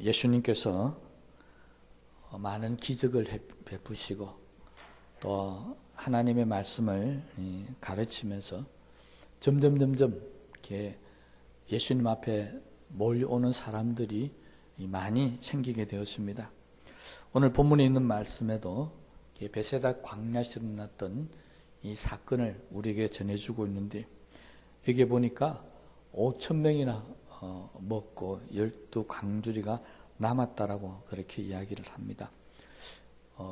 예수님께서 많은 기적을 베푸시고 또 하나님의 말씀을 가르치면서 점점 이렇게 예수님 앞에 몰려오는 사람들이 많이 생기게 되었습니다. 오늘 본문에 있는 말씀에도 베세다 광야에서 일어났던 이 사건을 우리에게 전해주고 있는데, 여기 보니까 5,000명이나 먹고 12광주리가 남았다라고 그렇게 이야기를 합니다.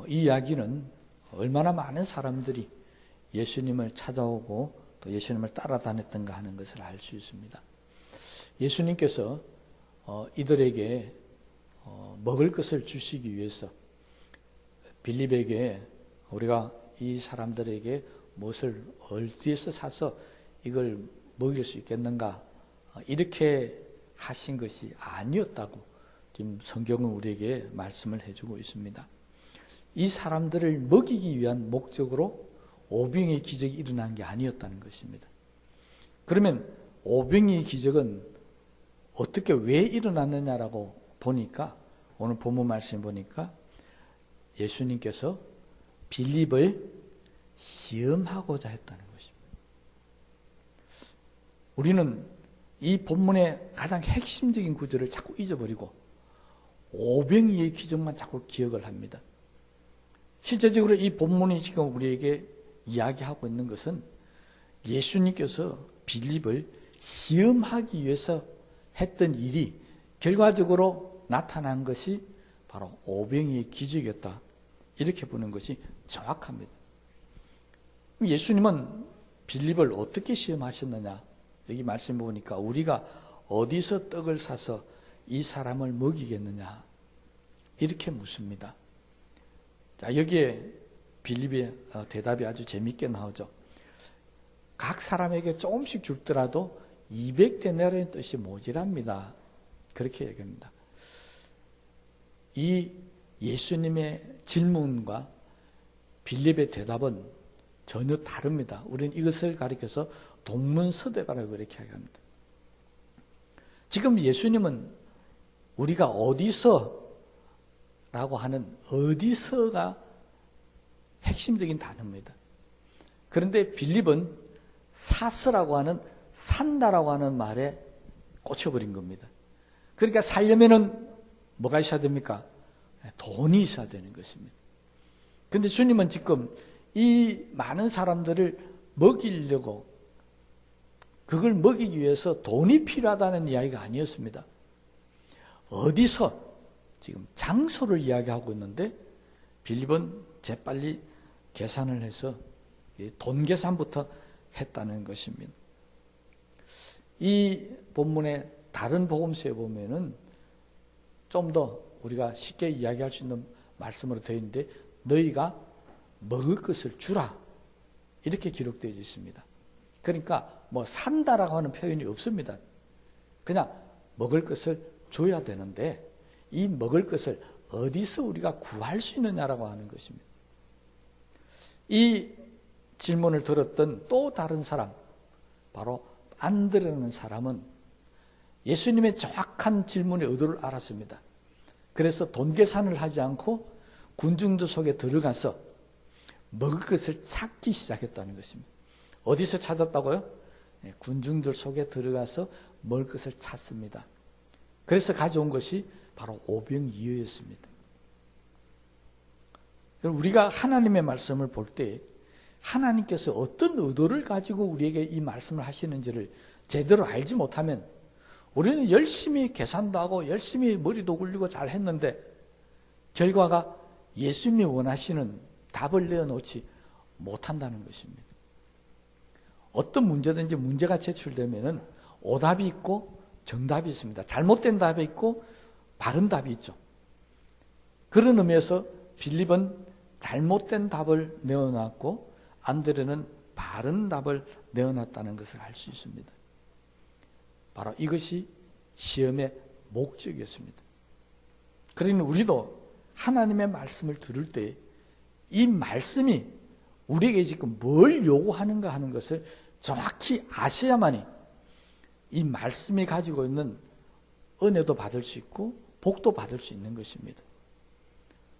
이 이야기는 얼마나 많은 사람들이 예수님을 찾아오고 또 예수님을 따라다녔던가 하는 것을 알 수 있습니다. 예수님께서 이들에게 먹을 것을 주시기 위해서 빌립에게 우리가 이 사람들에게 무엇을 어디에서 사서 이걸 먹일 수 있겠는가, 이렇게 하신 것이 아니었다고 지금 성경은 우리에게 말씀을 해주고 있습니다. 이 사람들을 먹이기 위한 목적으로 오병이의 기적이 일어난 게 아니었다는 것입니다. 그러면 오병이의 기적은 어떻게 왜 일어났느냐라고 보니까, 오늘 본문 말씀 보니까 예수님께서 빌립을 시험하고자 했다는 것입니다. 우리는 이 본문의 가장 핵심적인 구절을 자꾸 잊어버리고 오병이의 기적만 자꾸 기억을 합니다. 실제적으로 이 본문이 지금 우리에게 이야기하고 있는 것은 예수님께서 빌립을 시험하기 위해서 했던 일이 결과적으로 나타난 것이 바로 오병이의 기적이었다, 이렇게 보는 것이 정확합니다. 예수님은 빌립을 어떻게 시험하셨느냐, 여기 말씀 보니까 우리가 어디서 떡을 사서 이 사람을 먹이겠느냐, 이렇게 묻습니다. 자, 여기에 빌립의 대답이 아주 재밌게 나오죠. 각 사람에게 조금씩 주더라도 200데나리의 뜻이 모자랍니다, 그렇게 얘기합니다. 이 예수님의 질문과 빌립의 대답은 전혀 다릅니다. 우리는 이것을 가리켜서 동문서대라고 그렇게 얘기합니다. 지금 예수님은 우리가 어디서 라고 하는 어디서가 핵심적인 단어입니다. 그런데 빌립은 사스라고 하는 산다라고 하는 말에 꽂혀버린 겁니다. 그러니까 살려면은 뭐가 있어야 됩니까? 돈이 있어야 되는 것입니다. 그런데 주님은 지금 이 많은 사람들을 먹이려고, 그걸 먹이기 위해서 돈이 필요하다는 이야기가 아니었습니다. 어디서, 지금 장소를 이야기하고 있는데 빌립은 재빨리 계산을 해서 돈 계산부터 했다는 것입니다. 이 본문의 다른 복음서에 보면은 좀 더 우리가 쉽게 이야기할 수 있는 말씀으로 되어 있는데, 너희가 먹을 것을 주라, 이렇게 기록되어 있습니다. 그러니까 뭐 산다라고 하는 표현이 없습니다. 그냥 먹을 것을 줘야 되는데 이 먹을 것을 어디서 우리가 구할 수 있느냐라고 하는 것입니다. 이 질문을 들었던 또 다른 사람, 바로 안드레라는 사람은 예수님의 정확한 질문의 의도를 알았습니다. 그래서 돈 계산을 하지 않고 군중들 속에 들어가서 먹을 것을 찾기 시작했다는 것입니다. 어디서 찾았다고요? 군중들 속에 들어가서 먹을 것을 찾습니다. 그래서 가져온 것이 바로 오병이어였습니다. 우리가 하나님의 말씀을 볼 때 하나님께서 어떤 의도를 가지고 우리에게 이 말씀을 하시는지를 제대로 알지 못하면 우리는 열심히 계산도 하고 열심히 머리도 굴리고 잘 했는데 결과가 예수님이 원하시는 답을 내어놓지 못한다는 것입니다. 어떤 문제든지 문제가 제출되면은 오답이 있고 정답이 있습니다. 잘못된 답이 있고 바른 답이 있죠. 그런 의미에서 빌립은 잘못된 답을 내어놨고 안드레는 바른 답을 내어놨다는 것을 알 수 있습니다. 바로 이것이 시험의 목적이었습니다. 그러니 우리도 하나님의 말씀을 들을 때 이 말씀이 우리에게 지금 뭘 요구하는가 하는 것을 정확히 아셔야만이 이 말씀이 가지고 있는 은혜도 받을 수 있고 복도 받을 수 있는 것입니다.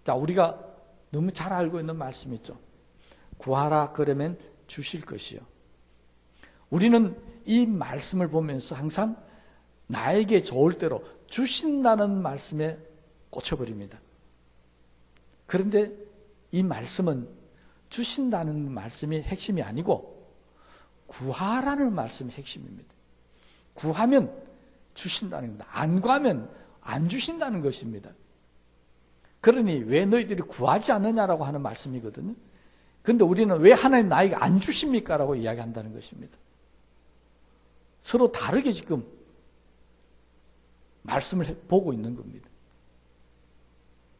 자, 우리가 너무 잘 알고 있는 말씀 있죠. 구하라 그러면 주실 것이요. 우리는 이 말씀을 보면서 항상 나에게 좋을 대로 주신다는 말씀에 꽂혀버립니다. 그런데 이 말씀은 주신다는 말씀이 핵심이 아니고 구하라는 말씀이 핵심입니다. 구하면 주신다는 겁니다. 안 구하면 안 주신다는 것입니다. 그러니 왜 너희들이 구하지 않느냐라고 하는 말씀이거든요. 그런데 우리는 왜 하나님 나에게 안 주십니까? 라고 이야기한다는 것입니다. 서로 다르게 지금 말씀을 보고 있는 겁니다.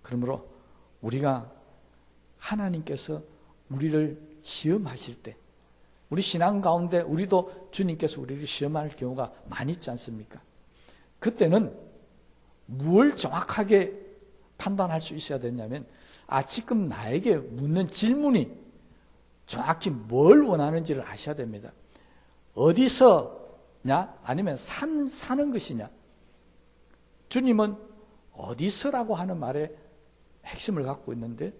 그러므로 우리가 하나님께서 우리를 시험하실 때, 우리 신앙 가운데 우리도 주님께서 우리를 시험할 경우가 많이 있지 않습니까? 그때는 무엇을 정확하게 판단할 수 있어야 되냐면, 지금 나에게 묻는 질문이 정확히 뭘 원하는지를 아셔야 됩니다. 어디서냐? 아니면 사는 것이냐? 주님은 어디서라고 하는 말에 핵심을 갖고 있는데,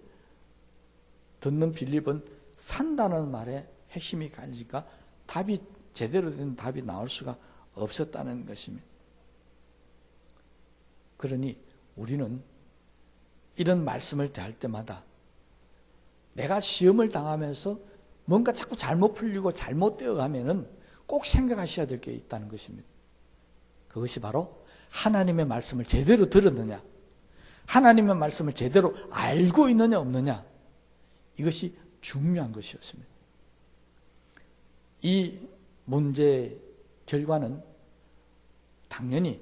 듣는 빌립은 산다는 말에 핵심이 가니까 답이 제대로 된 답이 나올 수가 없었다는 것입니다. 그러니 우리는 이런 말씀을 대할 때마다 내가 시험을 당하면서 뭔가 자꾸 잘못 풀리고 잘못되어 가면은 꼭 생각하셔야 될 게 있다는 것입니다. 그것이 바로 하나님의 말씀을 제대로 들었느냐, 하나님의 말씀을 제대로 알고 있느냐 없느냐, 이것이 중요한 것이었습니다. 이 문제의 결과는 당연히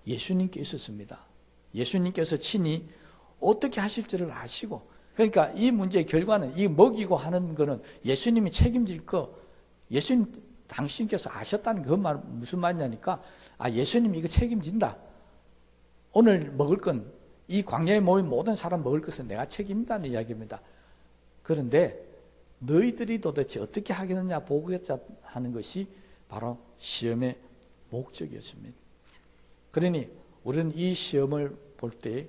예수님께 있었습니다. 예수님께서 친히 어떻게 하실지를 아시고, 그러니까 이 문제의 결과는, 이 먹이고 하는 거는 예수님이 책임질 거, 예수님 당신께서 아셨다는 그 말 무슨 말이냐니까, 예수님이 이거 책임진다. 오늘 먹을 건, 이 광야에 모인 모든 사람 먹을 것은 내가 책임진다는 이야기입니다. 그런데 너희들이 도대체 어떻게 하겠느냐 보겠자 하는 것이 바로 시험의 목적이었습니다. 그러니 우리는 이 시험을 볼 때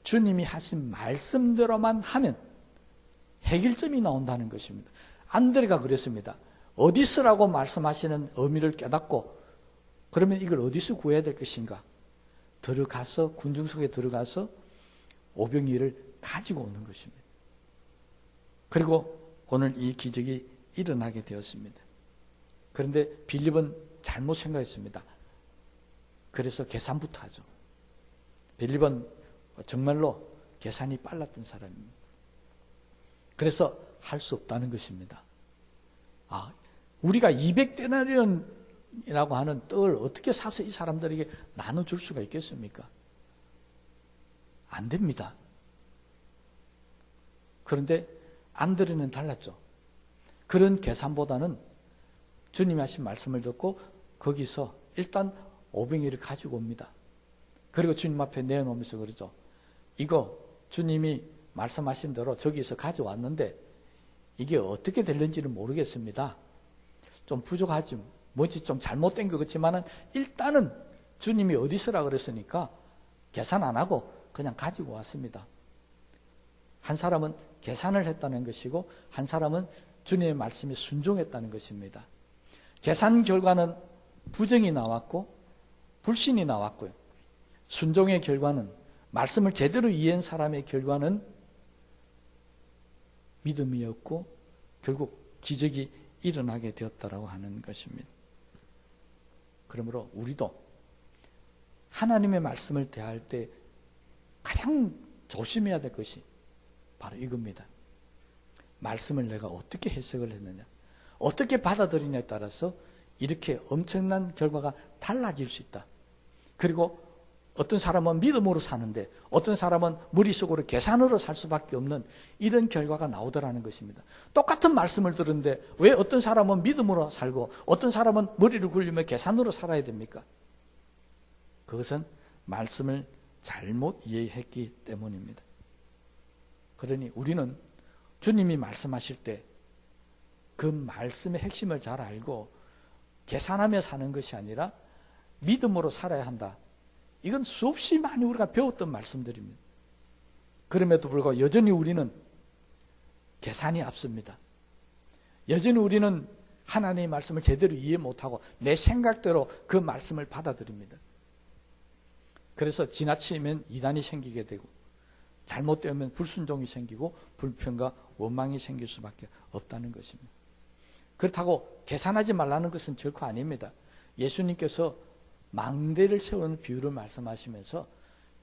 주님이 하신 말씀대로만 하면 해결점이 나온다는 것입니다. 안드레가 그랬습니다. 어디서라고 말씀하시는 의미를 깨닫고, 그러면 이걸 어디서 구해야 될 것인가? 들어가서, 군중 속에 들어가서 오병이를 가지고 오는 것입니다. 그리고 오늘 이 기적이 일어나게 되었습니다. 그런데 빌립은 잘못 생각했습니다. 그래서 계산부터 하죠. 빌립은 정말로 계산이 빨랐던 사람입니다. 그래서 할 수 없다는 것입니다. 우리가 200데나리온이라고 하는 떡을 어떻게 사서 이 사람들에게 나눠줄 수가 있겠습니까? 안 됩니다. 그런데 안드레는 달랐죠. 그런 계산보다는 주님이 하신 말씀을 듣고 거기서 일단 오병이를 가지고 옵니다. 그리고 주님 앞에 내어놓으면서 그러죠. 이거 주님이 말씀하신 대로 저기서 가져왔는데 이게 어떻게 될는지는 모르겠습니다. 좀 부족하지, 뭔지 좀 잘못된 것 같지만은 일단은 주님이 어디서라 그랬으니까 계산 안 하고 그냥 가지고 왔습니다. 한 사람은 계산을 했다는 것이고 한 사람은 주님의 말씀에 순종했다는 것입니다. 계산 결과는 부정이 나왔고 불신이 나왔고요. 순종의 결과는, 말씀을 제대로 이해한 사람의 결과는 믿음이었고 결국 기적이 일어나게 되었다라고 하는 것입니다. 그러므로 우리도 하나님의 말씀을 대할 때 가장 조심해야 될 것이 바로 이겁니다. 말씀을 내가 어떻게 해석을 했느냐, 어떻게 받아들이냐에 따라서 이렇게 엄청난 결과가 달라질 수 있다. 그리고 어떤 사람은 믿음으로 사는데 어떤 사람은 머릿속으로 계산으로 살 수밖에 없는 이런 결과가 나오더라는 것입니다. 똑같은 말씀을 들었는데 왜 어떤 사람은 믿음으로 살고 어떤 사람은 머리를 굴리며 계산으로 살아야 됩니까? 그것은 말씀을 잘못 이해했기 때문입니다. 그러니 우리는 주님이 말씀하실 때 그 말씀의 핵심을 잘 알고 계산하며 사는 것이 아니라 믿음으로 살아야 한다. 이건 수없이 많이 우리가 배웠던 말씀들입니다. 그럼에도 불구하고 여전히 우리는 계산이 앞섭니다. 여전히 우리는 하나님의 말씀을 제대로 이해 못하고 내 생각대로 그 말씀을 받아들입니다. 그래서 지나치면 이단이 생기게 되고 잘못되면 불순종이 생기고 불평과 원망이 생길 수밖에 없다는 것입니다. 그렇다고 계산하지 말라는 것은 결코 아닙니다. 예수님께서 망대를 세우는 비유를 말씀하시면서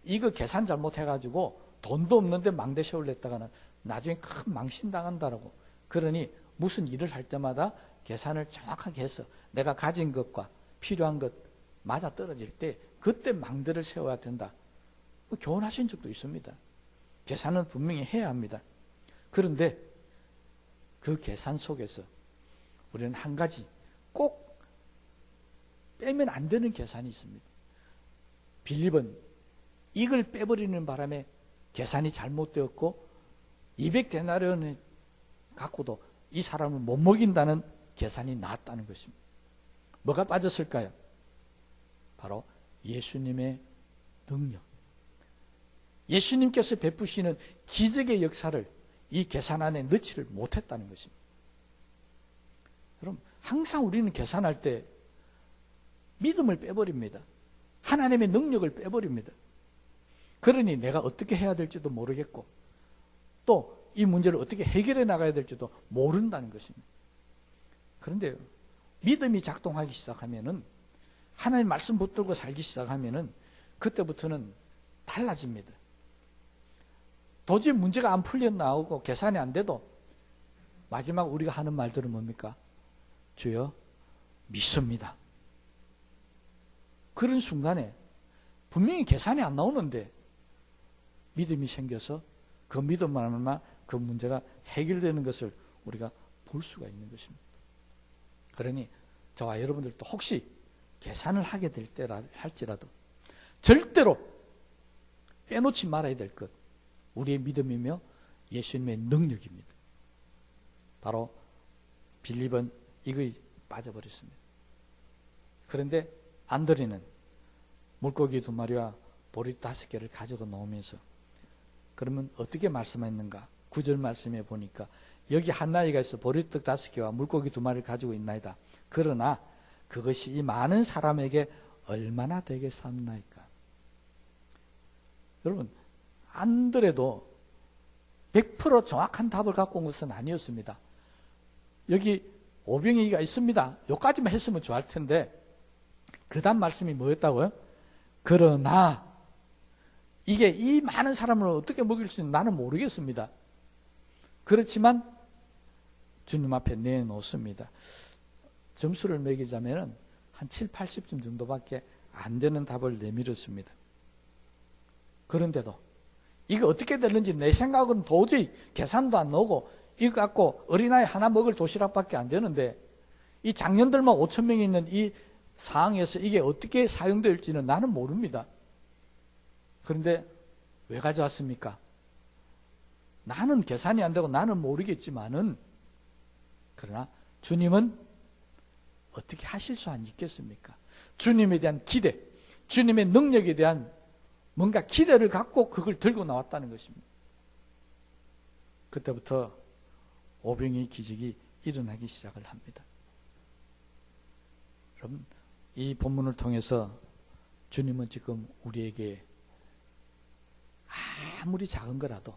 이거 계산 잘못해가지고 돈도 없는데 망대 세우려다가는 나중에 큰 망신당한다라고. 그러니 무슨 일을 할 때마다 계산을 정확하게 해서 내가 가진 것과 필요한 것 맞아 떨어질 때 그때 망대를 세워야 된다. 교훈하신 적도 있습니다. 계산은 분명히 해야 합니다. 그런데 그 계산 속에서 우리는 한 가지 꼭 빼면 안 되는 계산이 있습니다. 빌립은 이걸 빼버리는 바람에 계산이 잘못되었고 200데나리온을 갖고도 이 사람을 못 먹인다는 계산이 나왔다는 것입니다. 뭐가 빠졌을까요? 바로 예수님의 능력. 예수님께서 베푸시는 기적의 역사를 이 계산 안에 넣지를 못했다는 것입니다. 여러분, 항상 우리는 계산할 때 믿음을 빼버립니다. 하나님의 능력을 빼버립니다. 그러니 내가 어떻게 해야 될지도 모르겠고 또 이 문제를 어떻게 해결해 나가야 될지도 모른다는 것입니다. 그런데 믿음이 작동하기 시작하면은 하나님 말씀 붙들고 살기 시작하면은 그때부터는 달라집니다. 도저히 문제가 안 풀려 나오고 계산이 안 돼도 마지막 우리가 하는 말들은 뭡니까? 주여 믿습니다. 그런 순간에 분명히 계산이 안 나오는데 믿음이 생겨서 그 믿음만으로만 그 문제가 해결되는 것을 우리가 볼 수가 있는 것입니다. 그러니 저와 여러분들도 혹시 계산을 하게 될 때라 할지라도 절대로 빼놓지 말아야 될 것, 우리의 믿음이며 예수님의 능력입니다. 바로 빌립은 이거에 빠져버렸습니다. 그런데 안드레는 물고기 2마리와 보리 5개를 가지고 나오면서 그러면 어떻게 말씀했는가? 9절 말씀에 보니까 여기 한 나이가 있어 보리떡 5개와 물고기 2마리를 가지고 있나이다. 그러나 그것이 이 많은 사람에게 얼마나 되겠사옵나이까? 여러분, 안드레도 100% 정확한 답을 갖고 온 것은 아니었습니다. 여기 오병이가 있습니다. 여기까지만 했으면 좋을 텐데 그 다음 말씀이 뭐였다고요? 그러나 이게 이 많은 사람을 어떻게 먹일 수 있는지 나는 모르겠습니다. 그렇지만 주님 앞에 내놓습니다. 점수를 매기자면 한 7, 80점 정도밖에 안 되는 답을 내밀었습니다. 그런데도 이거 어떻게 되는지 내 생각은 도저히 계산도 안 나오고 이거 갖고 어린아이 하나 먹을 도시락밖에 안 되는데 이 장년들만 5천 명이 있는 이 상황에서 이게 어떻게 사용될지는 나는 모릅니다. 그런데 왜 가져왔습니까? 나는 계산이 안 되고 나는 모르겠지만은 그러나 주님은 어떻게 하실 수 있겠습니까? 주님에 대한 기대, 주님의 능력에 대한 뭔가 기대를 갖고 그걸 들고 나왔다는 것입니다. 그때부터 오병이의 기적이 일어나기 시작을 합니다. 여러분, 이 본문을 통해서 주님은 지금 우리에게 아무리 작은 거라도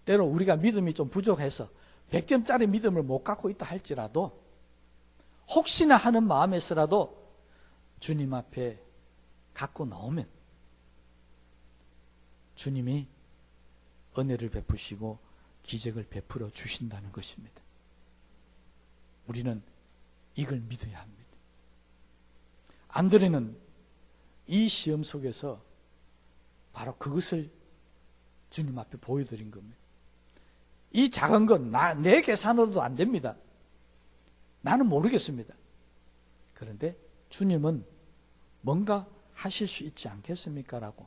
때로 우리가 믿음이 좀 부족해서 100점짜리 믿음을 못 갖고 있다 할지라도 혹시나 하는 마음에서라도 주님 앞에 갖고 나오면 주님이 은혜를 베푸시고 기적을 베풀어 주신다는 것입니다. 우리는 이걸 믿어야 합니다. 안드레는 이 시험 속에서 바로 그것을 주님 앞에 보여드린 겁니다. 이 작은 건 내 계산으로도 안 됩니다. 나는 모르겠습니다. 그런데 주님은 뭔가 하실 수 있지 않겠습니까? 라고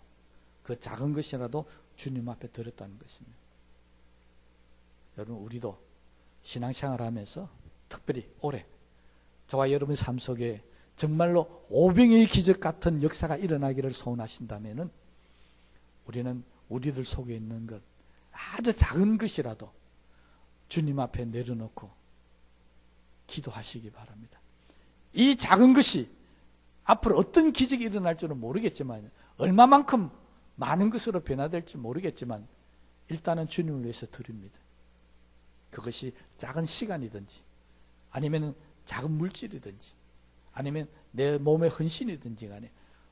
그 작은 것이라도 주님 앞에 드렸다는 것입니다. 여러분, 우리도 신앙생활 하면서 특별히 올해 저와 여러분의 삶 속에 정말로 오병이의 기적 같은 역사가 일어나기를 소원하신다면은 우리는 우리들 속에 있는 것 아주 작은 것이라도 주님 앞에 내려놓고 기도하시기 바랍니다. 이 작은 것이 앞으로 어떤 기적이 일어날 줄은 모르겠지만, 얼마만큼 많은 것으로 변화될지 모르겠지만 일단은 주님을 위해서 드립니다. 그것이 작은 시간이든지 아니면 작은 물질이든지 아니면 내 몸의 헌신이든지 간에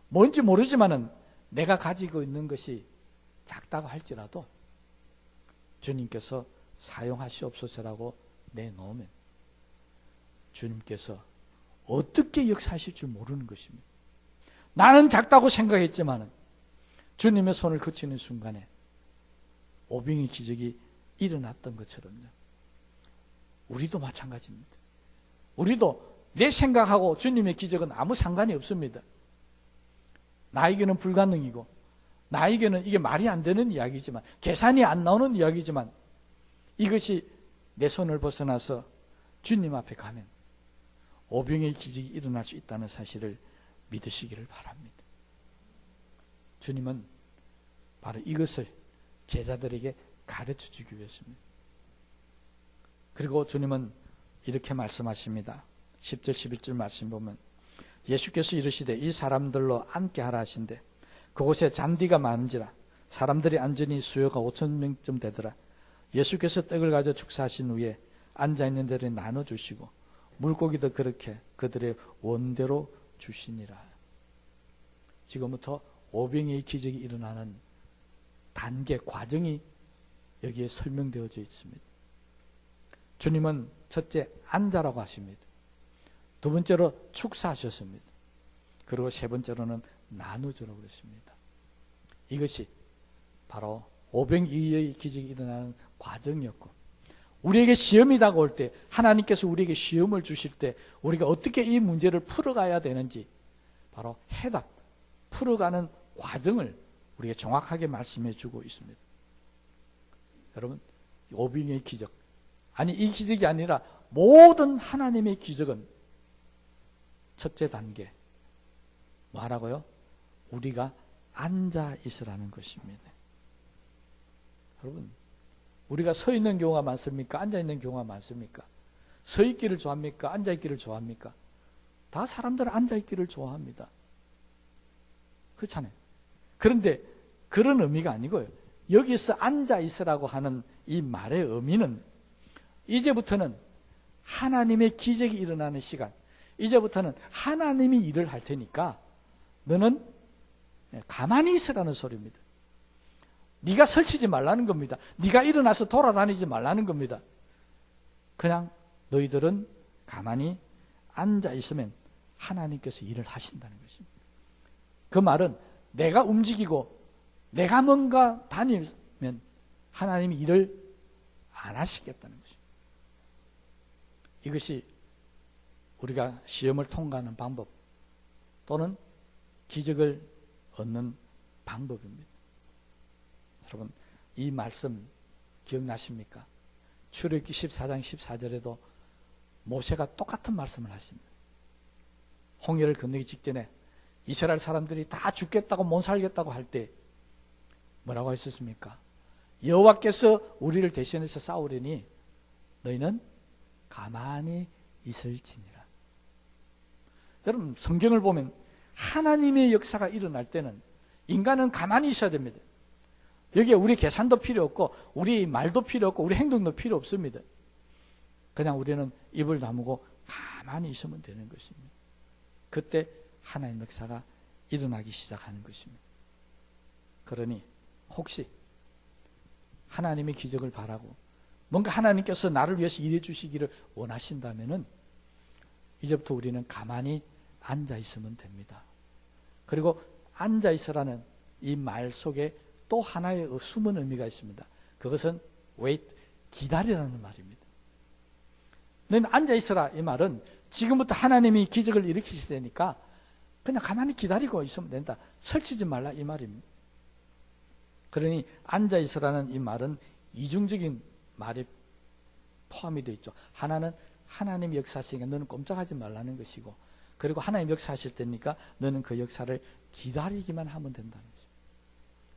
뭔지 모르지만은 내가 가지고 있는 것이 작다고 할지라도 주님께서 사용하시옵소서라고 내놓으면 주님께서 어떻게 역사하실 줄 모르는 것입니다. 나는 작다고 생각했지만은 주님의 손을 거치는 순간에 오병이 기적이 일어났던 것처럼요. 우리도 마찬가지입니다. 우리도 내 생각하고 주님의 기적은 아무 상관이 없습니다. 나에게는 불가능이고 나에게는 이게 말이 안 되는 이야기지만, 계산이 안 나오는 이야기지만, 이것이 내 손을 벗어나서 주님 앞에 가면 오병의 기적이 일어날 수 있다는 사실을 믿으시기를 바랍니다. 주님은 바로 이것을 제자들에게 가르쳐 주기 위해서입니다. 그리고 주님은 이렇게 말씀하십니다. 10절 11절 말씀 보면 예수께서 이르시되 이 사람들로 앉게 하라 하신대 그곳에 잔디가 많은지라 사람들이 앉으니 수요가 5,000명쯤 되더라. 예수께서 떡을 가져 축사하신 후에 앉아있는 데를 나눠주시고 물고기도 그렇게 그들의 원대로 주시니라. 지금부터 오병이의 기적이 일어나는 단계, 과정이 여기에 설명되어져 있습니다. 주님은 첫째 앉아라고 하십니다. 두 번째로 축사하셨습니다. 그리고 세 번째로는 나누주라고 그랬습니다. 이것이 바로 오병이의 기적이 일어나는 과정이었고, 우리에게 시험이 다가올 때, 하나님께서 우리에게 시험을 주실 때 우리가 어떻게 이 문제를 풀어가야 되는지 바로 해답, 풀어가는 과정을 우리에게 정확하게 말씀해 주고 있습니다. 여러분, 오병이의 기적, 아니 이 기적이 아니라 모든 하나님의 기적은 첫째 단계 뭐 하라고요? 우리가 앉아 있으라는 것입니다. 여러분, 우리가 서 있는 경우가 많습니까? 앉아 있는 경우가 많습니까? 서 있기를 좋아합니까? 앉아 있기를 좋아합니까? 다 사람들은 앉아 있기를 좋아합니다. 그렇잖아요. 그런데 그런 의미가 아니고요. 여기서 앉아 있으라고 하는 이 말의 의미는 이제부터는 하나님의 기적이 일어나는 시간, 이제부터는 하나님이 일을 할 테니까 너는 가만히 있으라는 소리입니다. 네가 설치지 말라는 겁니다. 네가 일어나서 돌아다니지 말라는 겁니다. 그냥 너희들은 가만히 앉아 있으면 하나님께서 일을 하신다는 것입니다. 그 말은 내가 움직이고 내가 뭔가 다니면 하나님이 일을 안 하시겠다는 것입니다. 이것이 우리가 시험을 통과하는 방법 또는 기적을 얻는 방법입니다. 여러분, 이 말씀 기억나십니까? 출애굽기 14장 14절에도 모세가 똑같은 말씀을 하십니다. 홍해를 건너기 직전에 이스라엘 사람들이 다 죽겠다고 못 살겠다고 할 때 뭐라고 했었습니까? 여호와께서 우리를 대신해서 싸우려니 너희는 가만히 있을지니라. 여러분, 성경을 보면 하나님의 역사가 일어날 때는 인간은 가만히 있어야 됩니다. 여기에 우리 계산도 필요 없고 우리 말도 필요 없고 우리 행동도 필요 없습니다. 그냥 우리는 입을 다물고 가만히 있으면 되는 것입니다. 그때 하나님의 역사가 일어나기 시작하는 것입니다. 그러니 혹시 하나님의 기적을 바라고 뭔가 하나님께서 나를 위해서 일해 주시기를 원하신다면은 이제부터 우리는 가만히 앉아 있으면 됩니다. 그리고 앉아 있으라는 이 말 속에 또 하나의 숨은 의미가 있습니다. 그것은 wait, 기다리라는 말입니다. 너는 앉아 있으라 이 말은 지금부터 하나님이 기적을 일으키실 테니까 그냥 가만히 기다리고 있으면 된다. 설치지 말라 이 말입니다. 그러니 앉아 있으라는 이 말은 이중적인 말이 포함이 되어 있죠. 하나는 하나님이 역사하시니까 너는 꼼짝하지 말라는 것이고, 그리고 하나님 역사하실 때니까 너는 그 역사를 기다리기만 하면 된다는 거죠.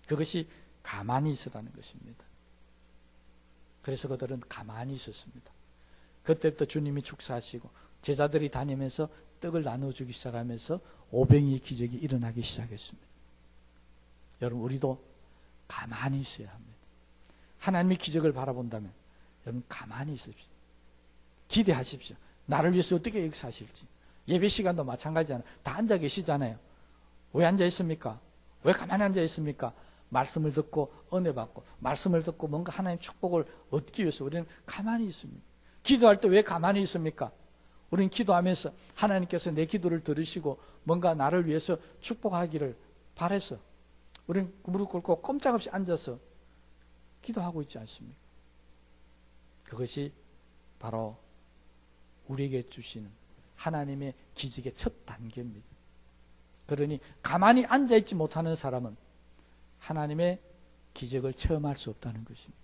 그것이 가만히 있으라는 것입니다. 그래서 그들은 가만히 있었습니다. 그때부터 주님이 축사하시고 제자들이 다니면서 떡을 나눠주기 시작하면서 오병이의 기적이 일어나기 시작했습니다. 여러분, 우리도 가만히 있어야 합니다. 하나님의 기적을 바라본다면 여러분 가만히 있으십시오. 기대하십시오. 나를 위해서 어떻게 역사하실지. 예배 시간도 마찬가지잖아요. 다 앉아 계시잖아요. 왜 앉아 있습니까? 왜 가만히 앉아 있습니까? 말씀을 듣고 은혜 받고, 말씀을 듣고 뭔가 하나님 축복을 얻기 위해서 우리는 가만히 있습니다. 기도할 때 왜 가만히 있습니까? 우리는 기도하면서 하나님께서 내 기도를 들으시고 뭔가 나를 위해서 축복하기를 바라서 우리는 무릎 꿇고 꼼짝없이 앉아서 기도하고 있지 않습니까? 그것이 바로 우리에게 주시는 하나님의 기적의 첫 단계입니다. 그러니 가만히 앉아있지 못하는 사람은 하나님의 기적을 체험할 수 없다는 것입니다.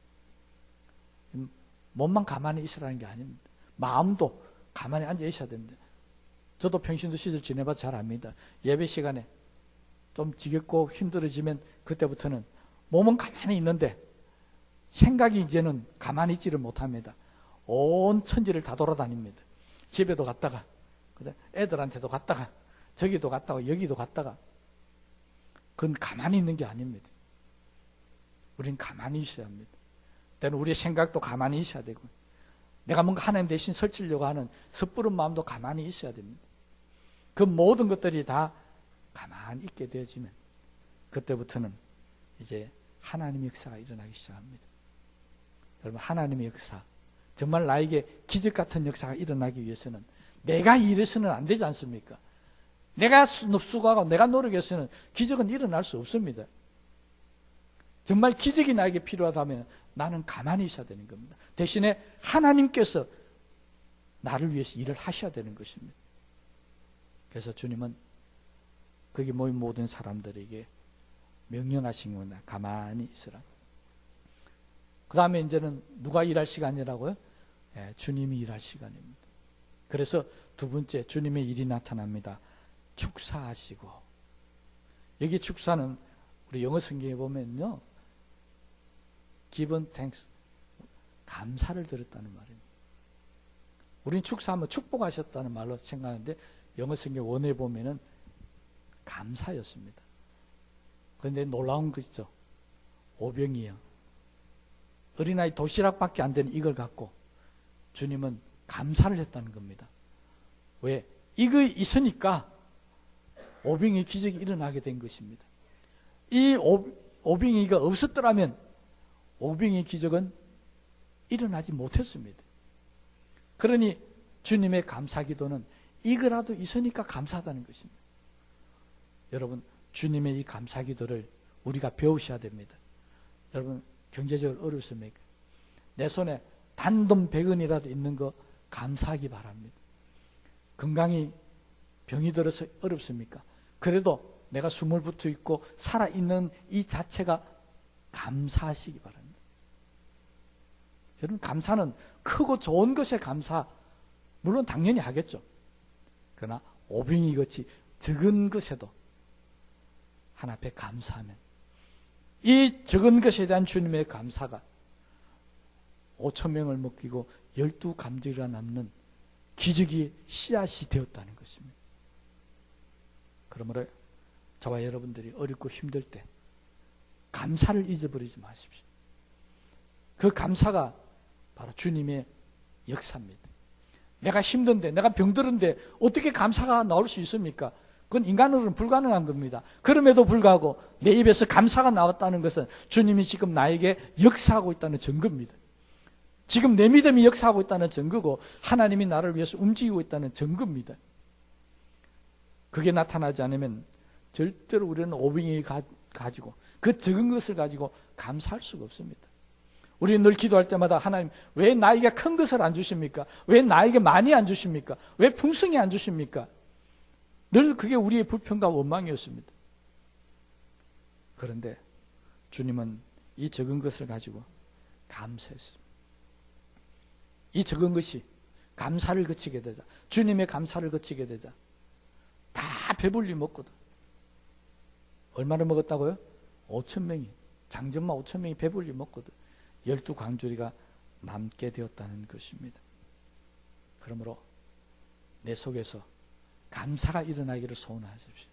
몸만 가만히 있으라는 게 아닙니다. 마음도 가만히 앉아 있어야 됩니다. 저도 평신도 시절 지내봐서 잘 압니다. 예배 시간에 좀 지겹고 힘들어지면 그때부터는 몸은 가만히 있는데 생각이 이제는 가만히 있지를 못합니다. 온 천지를 다 돌아다닙니다. 집에도 갔다가 애들한테도 갔다가 저기도 갔다가 여기도 갔다가. 그건 가만히 있는 게 아닙니다. 우린 가만히 있어야 합니다. 때는 우리의 생각도 가만히 있어야 되고, 내가 뭔가 하나님 대신 설치려고 하는 섣부른 마음도 가만히 있어야 됩니다. 그 모든 것들이 다 가만히 있게 되어지면 그때부터는 이제 하나님의 역사가 일어나기 시작합니다. 여러분, 하나님의 역사, 정말 나에게 기적 같은 역사가 일어나기 위해서는 내가 일해서는 안 되지 않습니까? 내가 수고하고 내가 노력해서는 기적은 일어날 수 없습니다. 정말 기적이 나에게 필요하다면 나는 가만히 있어야 되는 겁니다. 대신에 하나님께서 나를 위해서 일을 하셔야 되는 것입니다. 그래서 주님은 거기 모인 모든 사람들에게 명령하신 겁니다. 가만히 있으라. 그 다음에 이제는 누가 일할 시간이라고요? 예, 주님이 일할 시간입니다. 그래서 두 번째, 주님의 일이 나타납니다. 축사하시고. 여기 축사는 우리 영어 성경에 보면요, given thanks, 감사를 드렸다는 말입니다. 우린 축사하면 축복하셨다는 말로 생각하는데 영어 성경 원어에 보면은 감사였습니다. 그런데 놀라운 거 있죠. 오병이요, 어린아이 도시락밖에 안 되는 이걸 갖고 주님은 감사를 했다는 겁니다. 왜? 이거 있으니까 오병이 기적이 일어나게 된 것입니다. 이 오병이가 없었더라면 오병이 기적은 일어나지 못했습니다. 그러니 주님의 감사 기도는 이거라도 있으니까 감사하다는 것입니다. 여러분, 주님의 이 감사 기도를 우리가 배우셔야 됩니다. 여러분, 경제적으로 어렵습니까? 내 손에 단돈 100원이라도 있는 거 감사하기 바랍니다. 건강이 병이 들어서 어렵습니까? 그래도 내가 숨을 붙어 있고 살아있는 이 자체가 감사하시기 바랍니다. 여러분, 감사는 크고 좋은 것에 감사, 물론 당연히 하겠죠. 그러나 오병이 같이 적은 것에도 하나 앞에 감사하면 이 적은 것에 대한 주님의 감사가 5,000명을 먹이고 12감지가 남는 기적이 씨앗이 되었다는 것입니다. 그러므로 저와 여러분들이 어렵고 힘들 때 감사를 잊어버리지 마십시오. 그 감사가 바로 주님의 역사입니다. 내가 힘든데, 내가 병들은데 어떻게 감사가 나올 수 있습니까? 그건 인간으로는 불가능한 겁니다. 그럼에도 불구하고 내 입에서 감사가 나왔다는 것은 주님이 지금 나에게 역사하고 있다는 증거입니다. 지금 내 믿음이 역사하고 있다는 증거고 하나님이 나를 위해서 움직이고 있다는 증거입니다. 그게 나타나지 않으면 절대로 우리는 오병이 가지고 그 적은 것을 가지고 감사할 수가 없습니다. 우리는 늘 기도할 때마다 하나님, 왜 나에게 큰 것을 안 주십니까? 왜 나에게 많이 안 주십니까? 왜 풍성히 안 주십니까? 늘 그게 우리의 불평과 원망이었습니다. 그런데 주님은 이 적은 것을 가지고 감사했습니다. 이 적은 것이 감사를 거치게 되자, 주님의 감사를 거치게 되자 배불리 먹거든. 얼마나 먹었다고요? 5,000명이, 장전마 5,000명이 배불리 먹거든. 12광주리가 남게 되었다는 것입니다. 그러므로 내 속에서 감사가 일어나기를 소원하십시오.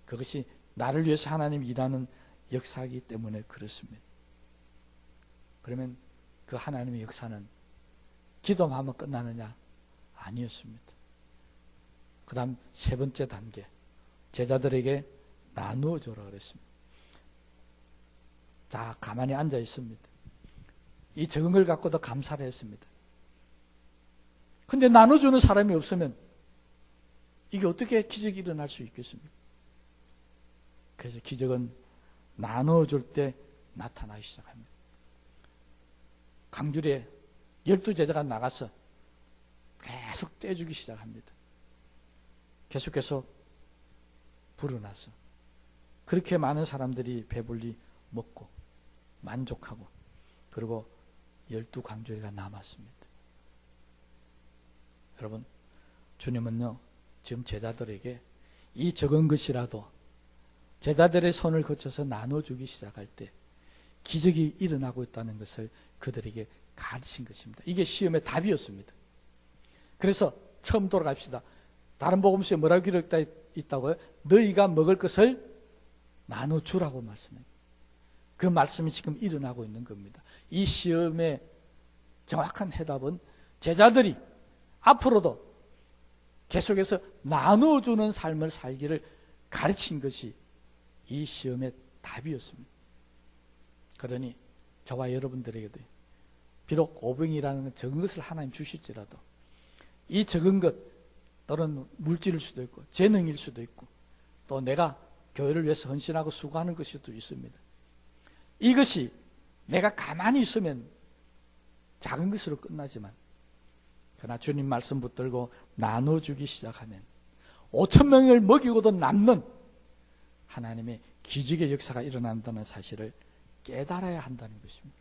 그것이 나를 위해서 하나님이 일하는 역사이기 때문에 그렇습니다. 그러면 그 하나님의 역사는 기도만 하면 끝나느냐? 아니었습니다. 그 다음 세 번째 단계, 제자들에게 나누어 주라 그랬습니다. 자, 가만히 앉아 있습니다. 이 적은 걸 갖고도 감사를 했습니다. 근데 나눠주는 사람이 없으면 이게 어떻게 기적이 일어날 수 있겠습니까? 그래서 기적은 나눠줄 때 나타나기 시작합니다. 강주리에 12제자가 나가서 계속 떼주기 시작합니다. 계속해서 불어나서 그렇게 많은 사람들이 배불리 먹고 만족하고 그리고 12광주리가 남았습니다. 여러분, 주님은요 지금 제자들에게 이 적은 것이라도 제자들의 손을 거쳐서 나눠주기 시작할 때 기적이 일어나고 있다는 것을 그들에게 가르친 것입니다. 이게 시험의 답이었습니다. 그래서 처음 돌아갑시다. 다른 복음서에 뭐라고 기록되어 있다고요? 너희가 먹을 것을 나눠주라고 말씀해요. 그 말씀이 지금 일어나고 있는 겁니다. 이 시험의 정확한 해답은 제자들이 앞으로도 계속해서 나눠주는 삶을 살기를 가르친 것이 이 시험의 답이었습니다. 그러니 저와 여러분들에게도 비록 오병이라는 건 적은 것을 하나님 주실지라도 이 적은 것 또는 물질일 수도 있고 재능일 수도 있고 또 내가 교회를 위해서 헌신하고 수고하는 것일 수도 있습니다. 이것이 내가 가만히 있으면 작은 것으로 끝나지만 그러나 주님 말씀 붙들고 나눠주기 시작하면 5,000명을 먹이고도 남는 하나님의 기적의 역사가 일어난다는 사실을 깨달아야 한다는 것입니다.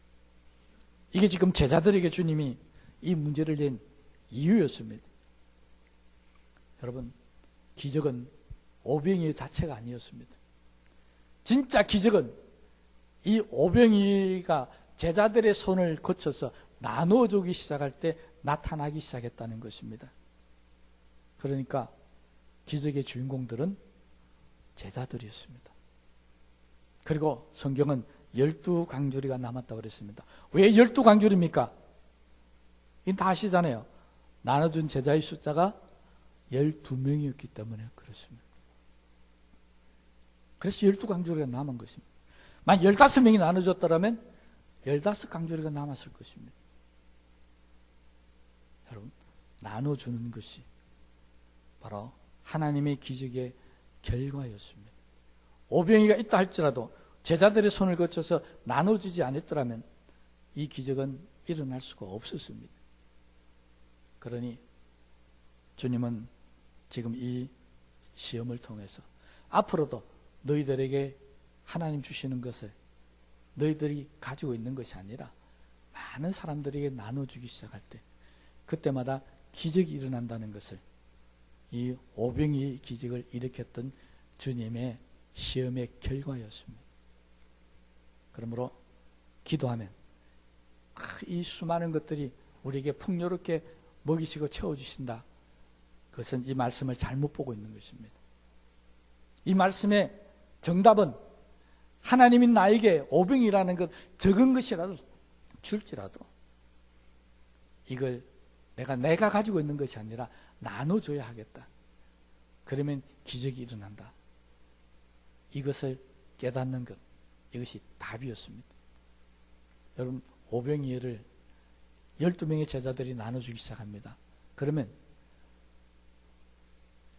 이게 지금 제자들에게 주님이 이 문제를 낸 이유였습니다. 여러분, 기적은 오병이의 자체가 아니었습니다. 진짜 기적은 이 오병이가 제자들의 손을 거쳐서 나눠주기 시작할 때 나타나기 시작했다는 것입니다. 그러니까 기적의 주인공들은 제자들이었습니다. 그리고 성경은 12광주리가 남았다고 그랬습니다. 왜 12광주리입니까? 이건 다 아시잖아요. 나눠준 제자의 숫자가 12명이었기 때문에 그렇습니다. 그래서 12광주리가 남은 것입니다. 만 15명이 나눠줬더라면 15광주리가 남았을 것입니다. 여러분, 나눠주는 것이 바로 하나님의 기적의 결과였습니다. 오병이가 있다 할지라도 제자들의 손을 거쳐서 나눠주지 않았더라면 이 기적은 일어날 수가 없었습니다. 그러니 주님은 지금 이 시험을 통해서 앞으로도 너희들에게 하나님 주시는 것을 너희들이 가지고 있는 것이 아니라 많은 사람들에게 나눠주기 시작할 때 그때마다 기적이 일어난다는 것을 이 오병이의 기적을 일으켰던 주님의 시험의 결과였습니다. 그러므로 기도하면 이 수많은 것들이 우리에게 풍요롭게 먹이시고 채워주신다. 그것은 이 말씀을 잘못 보고 있는 것입니다. 이 말씀의 정답은 하나님이 나에게 오병이라는 것 적은 것이라도 줄지라도 이걸 내가 가지고 있는 것이 아니라 나눠줘야 하겠다. 그러면 기적이 일어난다. 이것을 깨닫는 것, 이것이 답이었습니다. 여러분, 오병이어를 12명의 제자들이 나눠주기 시작합니다. 그러면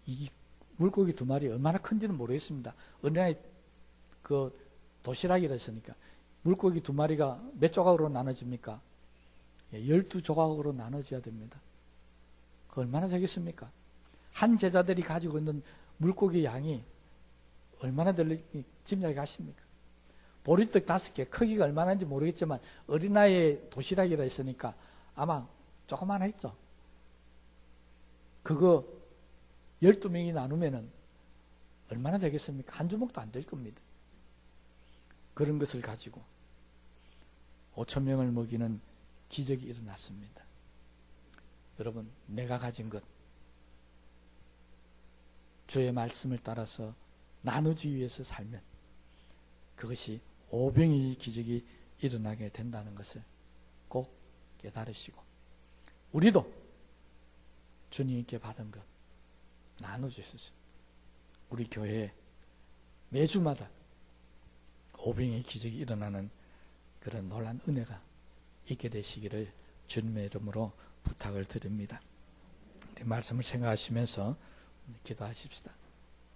이 물고기 2마리 얼마나 큰지는 모르겠습니다. 어느 날 그 도시락이라 했으니까 물고기 2마리가 몇 조각으로 나눠집니까? 12조각으로 나눠져야 됩니다. 그 얼마나 되겠습니까? 한 제자들이 가지고 있는 물고기 양이 얼마나 될지 짐작이 가십니까? 보리떡 5개, 크기가 얼마나인지 모르겠지만 어린아이의 도시락이라 했으니까 아마 조그만했죠. 그거 12명이 나누면은 얼마나 되겠습니까? 한 주먹도 안 될 겁니다. 그런 것을 가지고 5천 명을 먹이는 기적이 일어났습니다. 여러분, 내가 가진 것, 주의 말씀을 따라서 나누기 위해서 살면 그것이 오병이의 기적이 일어나게 된다는 것을 꼭 깨달으시고, 우리도 주님께 받은 것 나눠주셨습니다. 우리 교회에 매주마다 오병이의 기적이 일어나는 그런 놀라운 은혜가 있게 되시기를 주님의 이름으로 부탁을 드립니다. 우리 말씀을 생각하시면서 기도하십시다.